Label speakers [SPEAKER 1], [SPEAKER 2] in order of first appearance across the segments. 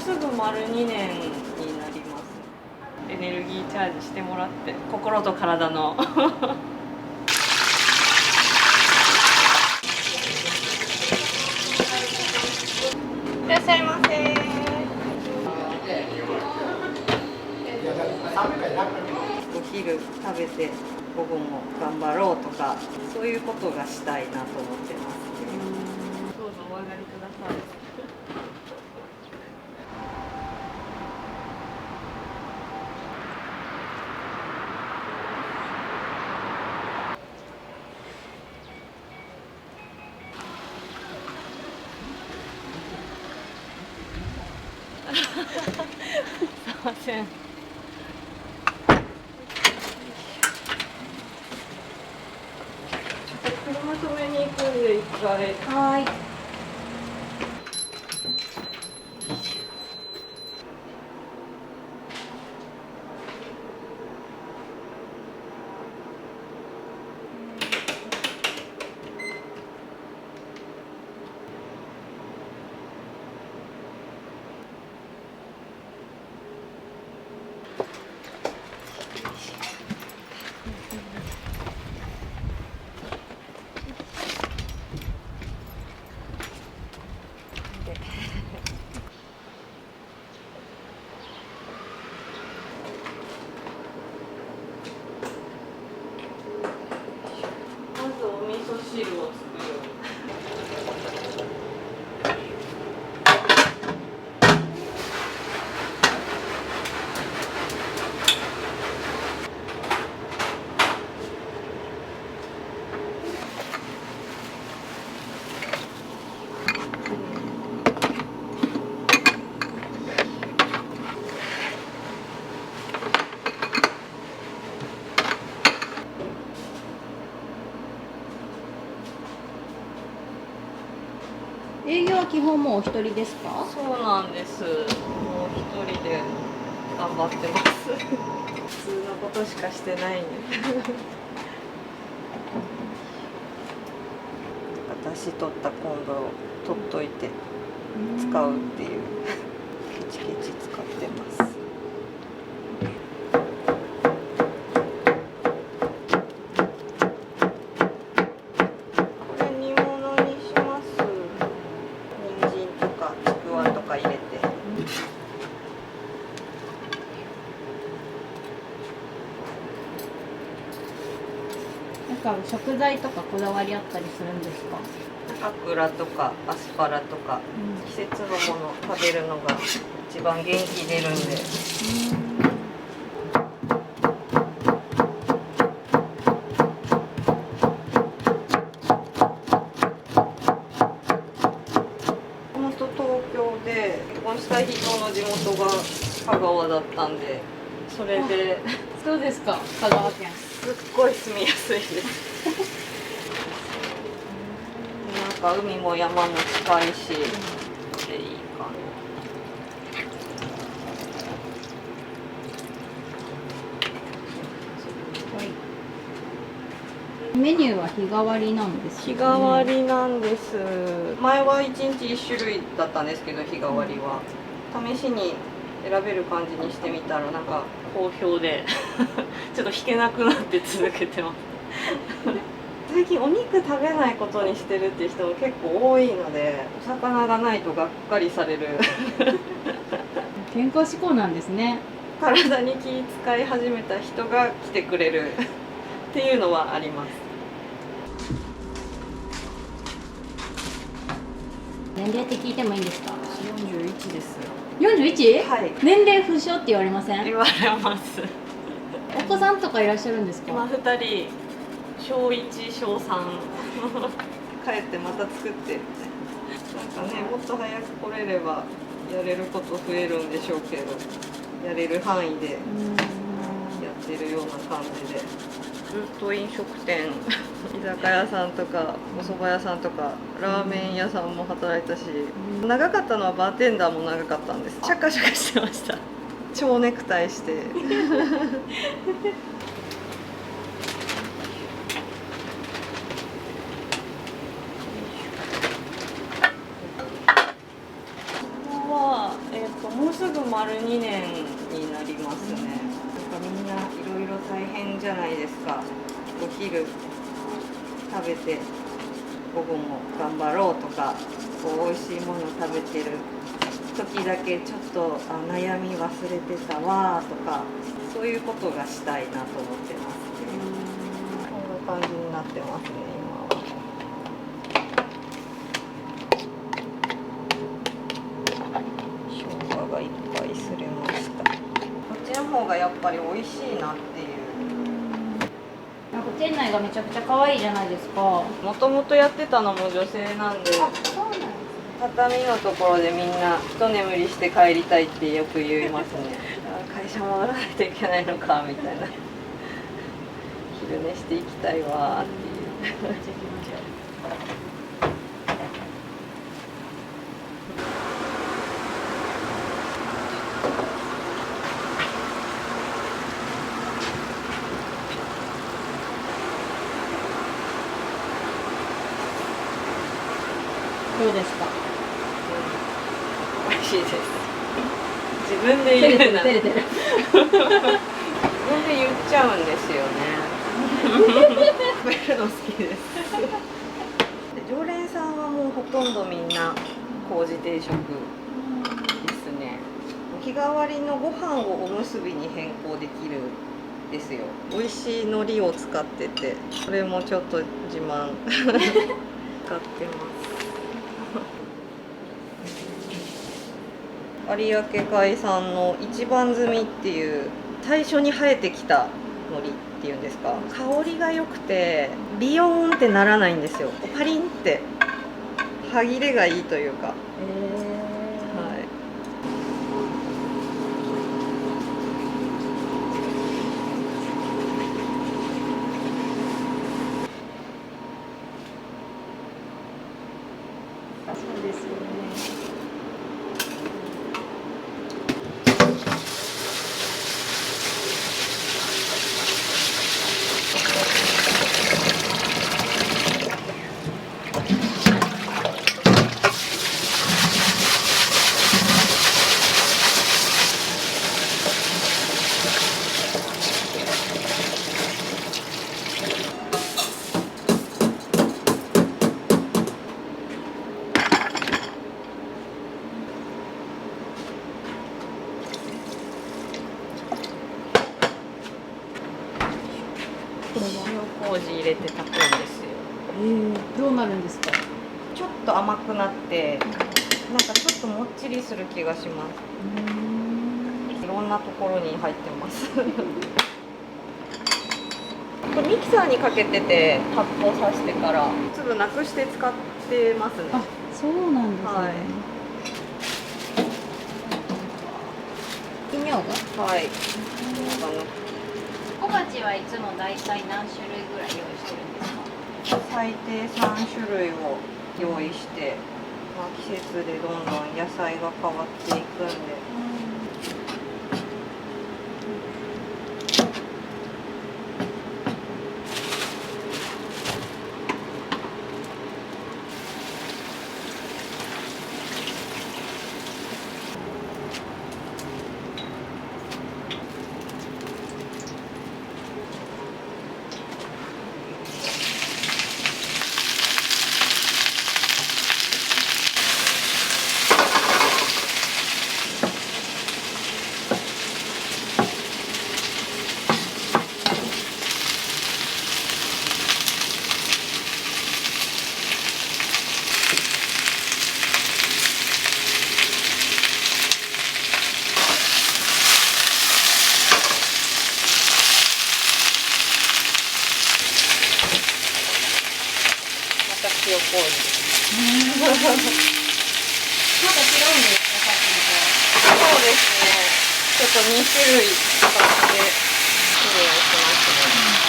[SPEAKER 1] すぐ丸2年になります。エネルギーチャージしてもらって、心と体のいらっしゃいませ。お昼食べて午後も頑張ろうとか、そういうことがしたいなと思ってます。どうぞお上がりください。すいません。車止めに行くんで一回。
[SPEAKER 2] はい。
[SPEAKER 1] まずお味噌汁を作る。
[SPEAKER 2] 営業は基本もうお一人ですか？
[SPEAKER 1] そうなんです。もう一人で頑張ってます。普通のことしかしてないんで。私取った昆布を取っといて使うっていうケチケチ使ってます。これ煮物にします。人参とかちくわとか入れて。
[SPEAKER 2] なんか食材とかこだわりあったりするんですか？
[SPEAKER 1] アクラとかアスパラとか、季節のもの食べるのが一番元気出るんで。もと東京で結婚した人の地元が香川だったんで、それで
[SPEAKER 2] そうですか、香川県。
[SPEAKER 1] すっごい住みやすいです。なんか海も山も近いし、でいいかな。
[SPEAKER 2] メニューは日替わりなんですよね。
[SPEAKER 1] 日替わりなんです。前は1日1種類だったんですけど、日替わりは試しに選べる感じにしてみたらなんか好評でちょっと引けなくなって続けてます最近お肉食べないことにしてるっていう人も結構多いので、お魚がないとがっかりされる
[SPEAKER 2] 健康志向なんですね。
[SPEAKER 1] 体に気遣い始めた人が来てくれるっていうのはあります。
[SPEAKER 2] 年齢って聞いてもいいんですか
[SPEAKER 1] 41です。
[SPEAKER 2] ？41？
[SPEAKER 1] はい。
[SPEAKER 2] 年齢不詳って言われません？
[SPEAKER 1] 言われます。
[SPEAKER 2] お子さんとかいらっしゃるんですか？
[SPEAKER 1] 今2人、小1、小3帰ってまた作ってなんかね、もっと早く来れればやれること増えるんでしょうけど、やれる範囲でやってるような感じで、ずっと飲食店居酒屋さんとかお蕎麦屋さんとかラーメン屋さんも働いたし、長かったのはバーテンダーも長かったんです。シャカシャカしてました。蝶ネクタイしても丸2年になりますね。なんかみんないろいろ大変じゃないですか。お昼食べて午後も頑張ろうとか、こう美味しいもの食べてる時だけちょっと悩み忘れてたわとか、そういうことがしたいなと思ってますね。こんな感じになってますね、今は。生姜がいっぱいすれました。こっちの方がやっぱり美味しいなっていう。
[SPEAKER 2] なんか店内がめちゃくちゃ可愛いじゃないですか。
[SPEAKER 1] もともとやってたのも女性なんで、
[SPEAKER 2] そうなんです。
[SPEAKER 1] 畳のところでみんな一眠りして帰りたいってよく言いますね。会社戻らないといけないのかみたいな。昼寝していきたいわっていう。
[SPEAKER 2] めっちゃ行きましょう。どうですか。
[SPEAKER 1] 美味しいです。自分で言うな。
[SPEAKER 2] 照れてる。
[SPEAKER 1] 自分で言っちゃうんですよね。食べるの好きです。常連さんはもうほとんどみんな麹定食ですね。日替わりのご飯をおむすびに変更できるんですよ。美味しい海苔を使ってて、それもちょっと自慢使ってます。有明海産の一番摘みっていう最初に生えてきた海苔っていうんですか、香りが良くてビヨーンってならないんですよ。パリンって歯切れがいいというか、はい。
[SPEAKER 2] そうですよね。
[SPEAKER 1] 塩麹入れて炊くんですよ。
[SPEAKER 2] どうなるんですか。
[SPEAKER 1] ちょっと甘くなってなんかちょっともっちりする気がします。いろんなところに入ってますこれミキサーにかけてて発酵させてから粒なくして使ってますね。
[SPEAKER 2] あ、そうなんですね。
[SPEAKER 1] はい。
[SPEAKER 2] 奇妙が。
[SPEAKER 1] はい。
[SPEAKER 2] 小鉢はいつもだいたい何種類ぐらい用意してるんですか。
[SPEAKER 1] 最低3種類を用意して、季節でどんどん野菜が変わっていくんで。塩麹。また違うんですか、さっきのと。そうですね。ちょっと2種類使って処理をしますね。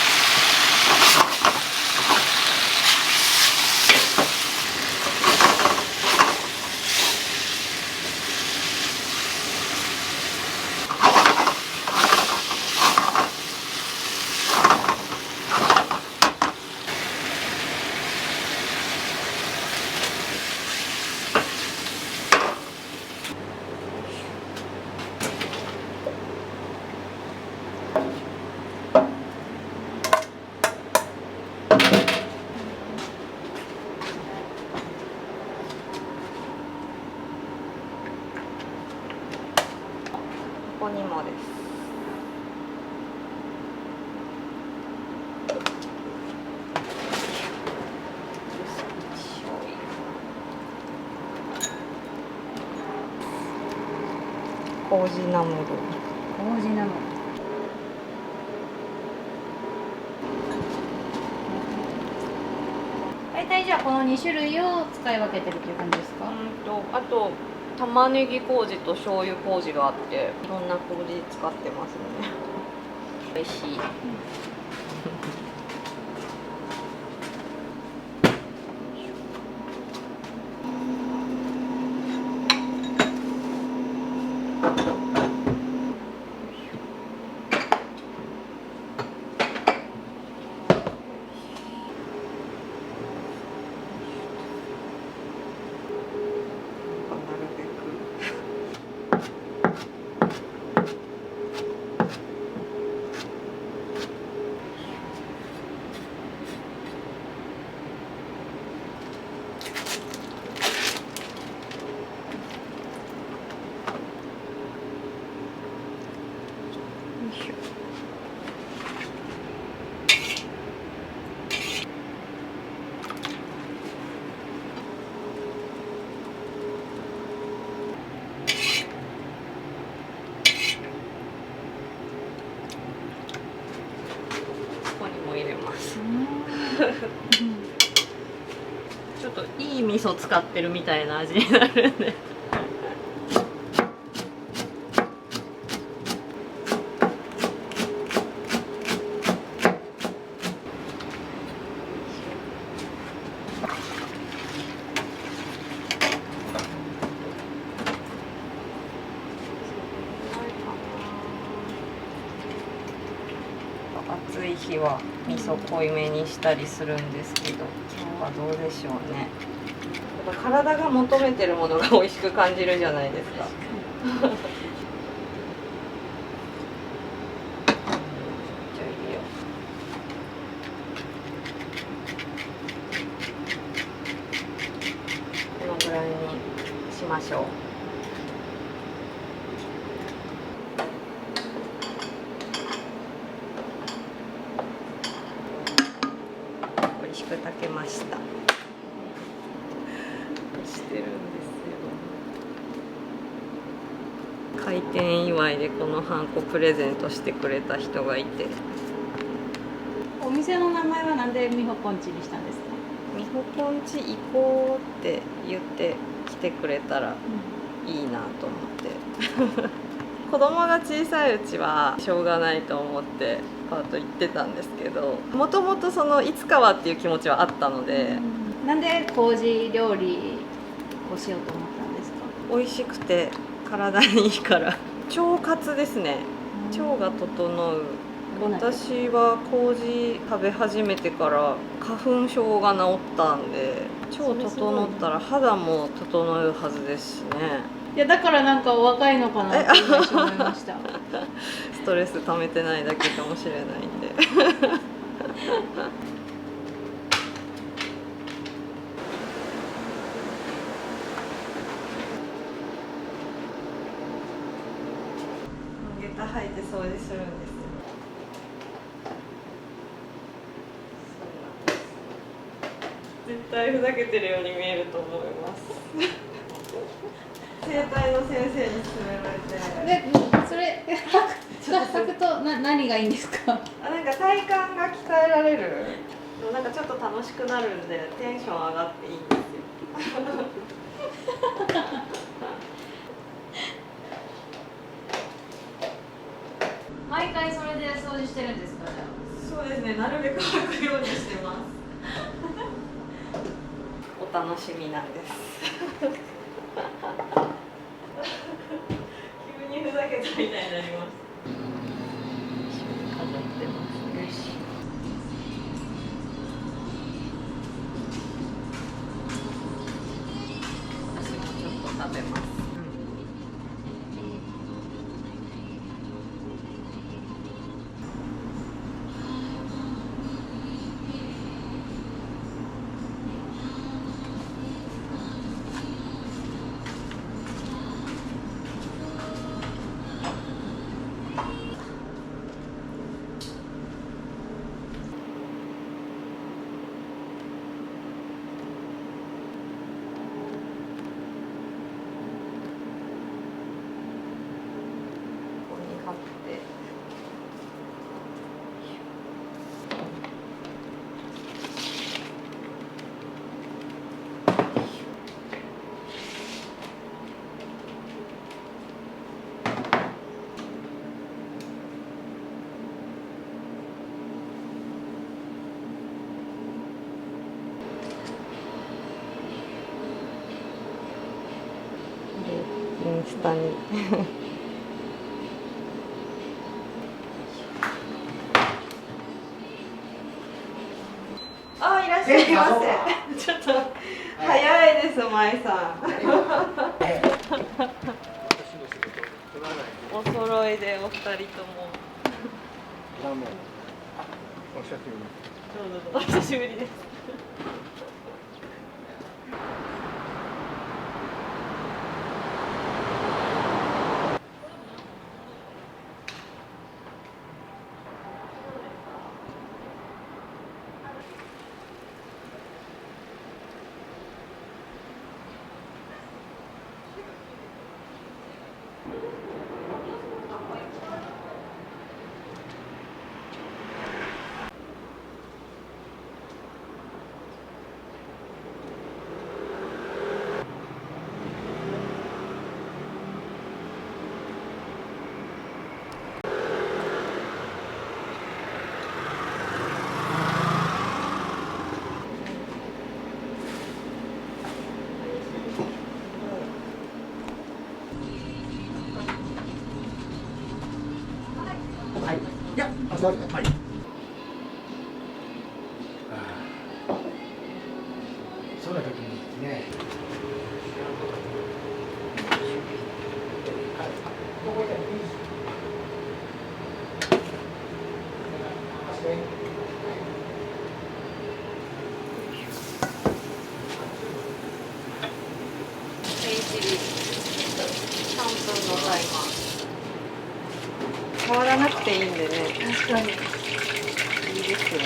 [SPEAKER 1] こにもです。麹ナムル。
[SPEAKER 2] 麹ナムル。大体じゃあこの2種類を使い分けてるっていう感じですか？
[SPEAKER 1] あと玉ねぎ麹と醤油麹があって、いろんな麹使ってますね。美味しい。ちょっといい味噌使ってるみたいな味になるんで。暑い日は味噌濃いめにしたりするんですけど、今日はどうでしょうね。やっぱ体が求めてるものが美味しく感じるじゃないですか。このぐらいにしましょう。美味しく炊けました。してるんですよ。開店祝いでこのハンコプレゼントしてくれた人がいて。
[SPEAKER 2] お店の名前はなんで美穂ポンチにしたんですか？
[SPEAKER 1] 美穂ポンチ行こうって言って来てくれたらいいなと思って。子供が小さいうちはしょうがないと思ってパート行ってたんですけど、もともとそのいつかはっていう気持ちはあったので、
[SPEAKER 2] なんで麹料理をしようと思ったんですか？
[SPEAKER 1] 美味しくて体にいいから。腸活ですね。腸が整う。私は麹食べ始めてから花粉症が治ったんで、腸整ったら肌も整うはずですしね。
[SPEAKER 2] いやだからなんかお若いのかなって今一瞬思いました。
[SPEAKER 1] ストレス溜めてないだけかもしれないんで。下駄履いて掃除するんですよ。絶対ふざけてるように見えると思います。整体の先生に勧められて。
[SPEAKER 2] で、それ履くと何がいいんですか？
[SPEAKER 1] なんか体幹が鍛えられる。なんかちょっと楽しくなるんでテンション上がっていいんですよ。
[SPEAKER 2] 毎回それで掃除してるんですか？じゃあ。
[SPEAKER 1] そうですね。なるべく履くようにしてます。お楽しみなんです。急にふざけたみたいになります。飾ってますね。私もちょっと食べます。下にあ、いらっしゃいませ。ちょっと早いです、舞さん。お揃いでお二人とも。
[SPEAKER 3] お久しぶり。
[SPEAKER 1] どうぞ、お久しぶりです。
[SPEAKER 3] はい。いや、あ、そうですね。はい。そうな時にね。
[SPEAKER 1] 3分のタイマー。変わらなくていいんでね。
[SPEAKER 2] 確かに。
[SPEAKER 1] いいですよね。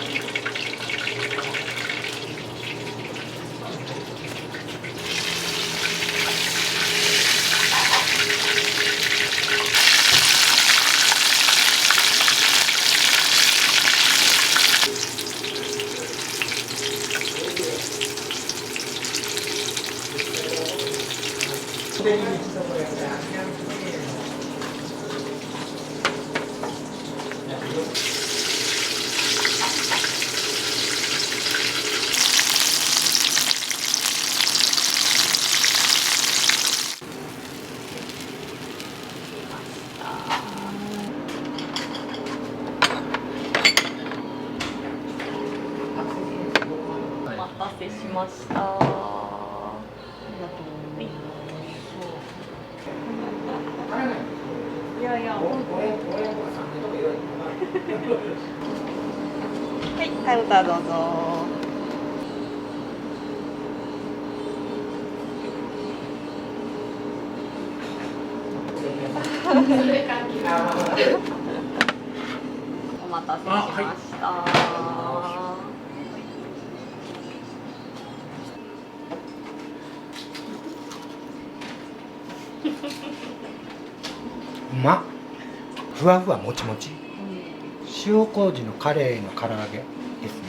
[SPEAKER 1] お待たせしました。いやいや。はい、カウンターどうぞ。お待たせしました。
[SPEAKER 3] うまっ。ふわふわもちもち。塩麹のカレーの唐揚げですね。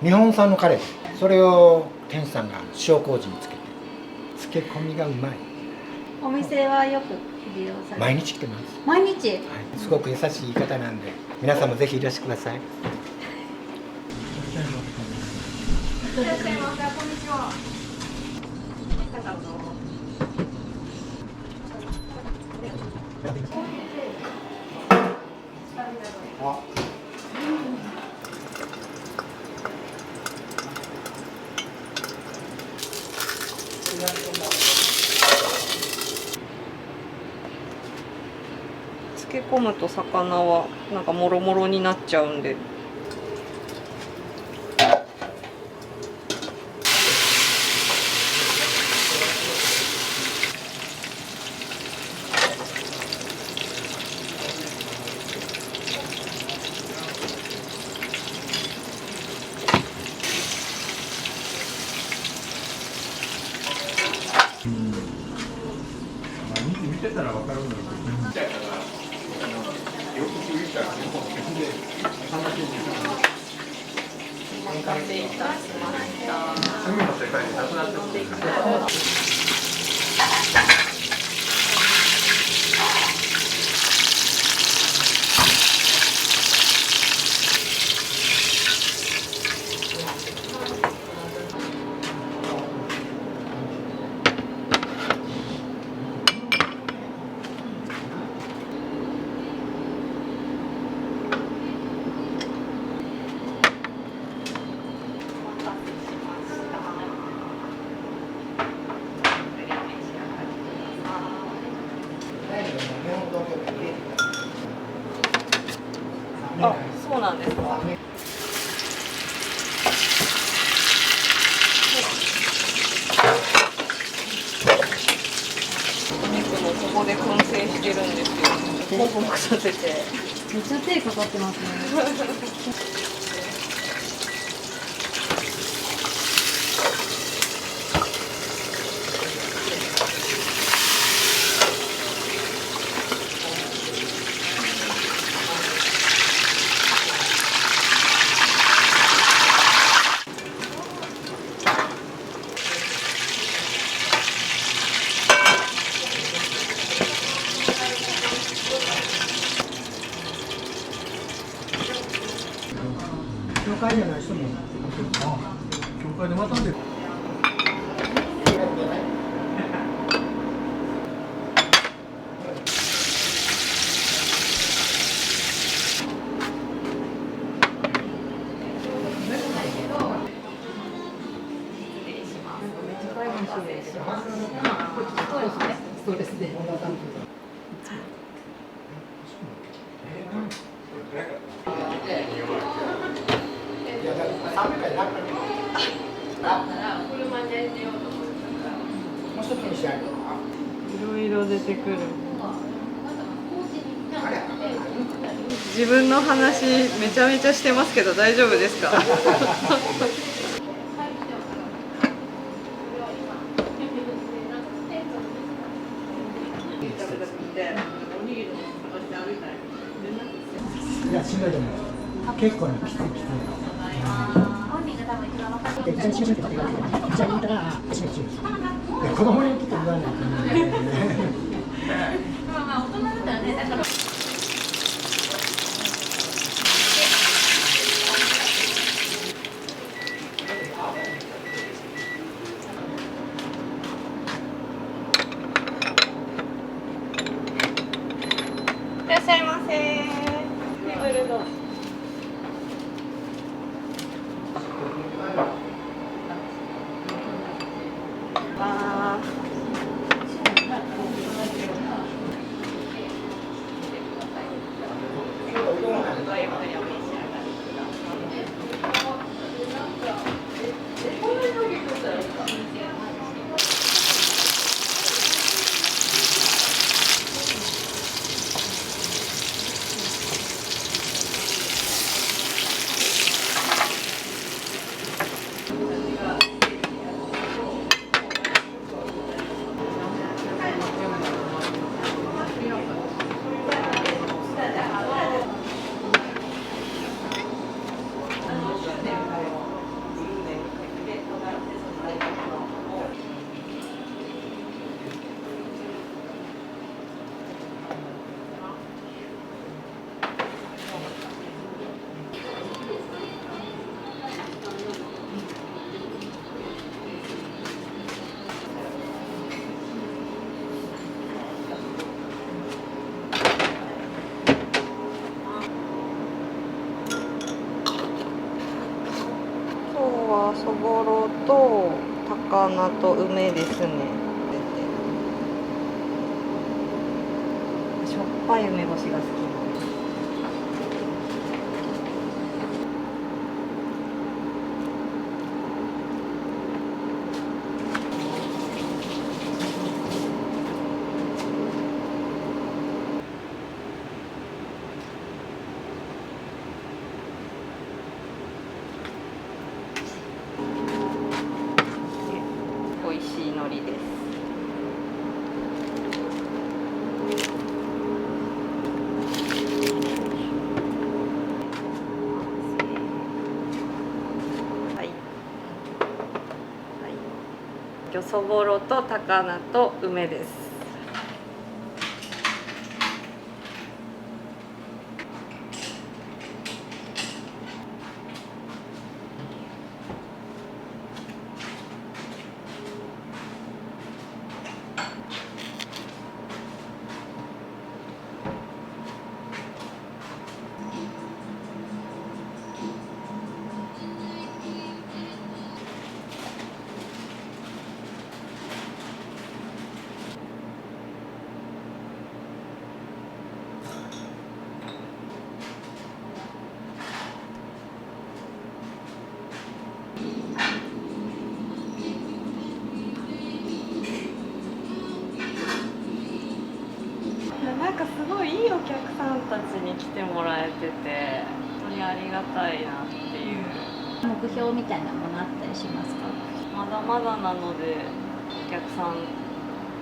[SPEAKER 3] 日本産のカレーです。それを店主さんが塩麹につけて、漬け込みがうまい。
[SPEAKER 2] お店はよく利用されて。
[SPEAKER 3] 毎日来てます。
[SPEAKER 2] 毎日。
[SPEAKER 3] はい、すごく優しい方なんで、皆さんもぜひいらしてください。
[SPEAKER 2] いらっしゃいませ。こんにちは。
[SPEAKER 3] あ、
[SPEAKER 1] 漬け込むと魚はなんかもろもろになっちゃうんで。
[SPEAKER 4] 見てたら分かるんだけど、ちっちゃいから、よく見たら、全然話に
[SPEAKER 1] お待たせいたしました。
[SPEAKER 4] 海の世界になくなってくる。
[SPEAKER 1] あ、そうなんですか。お肉もここで燻製してるんですよ。もぐもぐさせて。
[SPEAKER 2] めっちゃ手かかってますね。
[SPEAKER 3] 教会じゃない人も。
[SPEAKER 4] 教会でまたんで。
[SPEAKER 2] そうですね。
[SPEAKER 3] もう一つにしてある。
[SPEAKER 1] いろいろ出てくる。自分の話めちゃめちゃしてますけど大丈夫ですか？
[SPEAKER 3] いや、しんどいと思う。結構ね、きついきつい。で、じゃあ、しんどいって言われて、じゃあ、言ったら、しんどいしんどい。いや、子供にちょっと言わないとね。
[SPEAKER 1] いらっしゃいませ。テーブルどうぞ。あ今日はそぼろと高菜と梅ですね。しょっぱい梅干しが好き。美味しい海苔です。はい。はい。そぼろと高菜と梅です。たちに来てもらえてて本当にありがたいなっていう。
[SPEAKER 2] 目標みたいなものあったりしますか？
[SPEAKER 1] まだまだなのでお客さん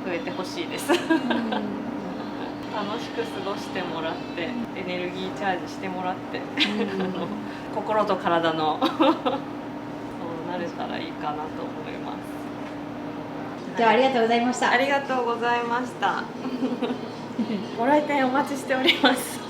[SPEAKER 1] 増えてほしいです。楽しく過ごしてもらってエネルギーチャージしてもらって心と体のそうなれたらいいかなと思います。
[SPEAKER 2] 今日はありがとうございました。
[SPEAKER 1] ありがとうございました。ご来店お待ちしております。